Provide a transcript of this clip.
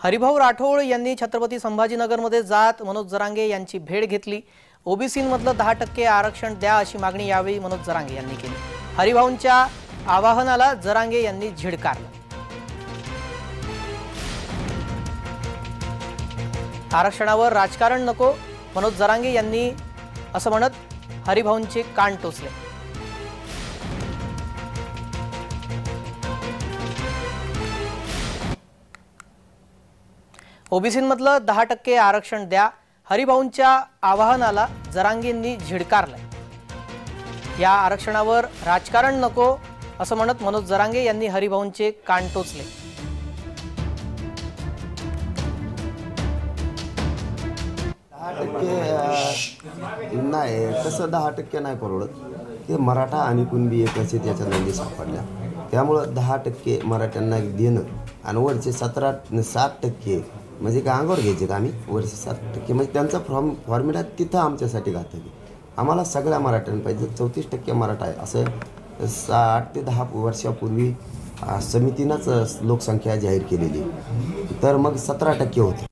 हरिभाऊ राठोड यांनी छत्रपती संभाजीनगरमध्ये जात मनोज जरांगे यांची भेट घेतली। ओबीसीमधलं 10% आरक्षण द्या अशी मागणी यावेळी मनोज जरांगे यांनी केली। हरिभाऊंच्या आवाहनाला जरांगे यांनी झिडकारलं। आरक्षणावर राजकारण नको मनोज जरांगे यांनी असं म्हणत हरिभाऊंचे कान टोचले। ओबीसीमधलं 10% आरक्षण द्या हरिभाऊंच्या आवाहनाला जरांगेंनी झिडकारलं। या आरक्षणावर राजकारण नको असं म्हणत मनोज जरांगे यांनी हरिभाऊंचे कान टोचले। 10% नाही, तसं 10% नाही परवडत। ते मराठा आणि कुणबी एकच त्याच्या नोंदी सापडल्या, त्यामुळे 10% मराठ्यांना देणं आणि वरचे 7% म्हणजे काय अंगावर घ्यायचे का आम्ही? वरचे 7% म्हणजे त्यांचा फॉर्म्युला तिथं आमच्यासाठी घातक आहे। आम्हाला सगळ्या मराठ्यांना पाहिजे। 34% मराठा आहे असं 8 ते 10 वर्षापूर्वी समितीनंच लोकसंख्या जाहीर केलेली, तर मग 17% होते।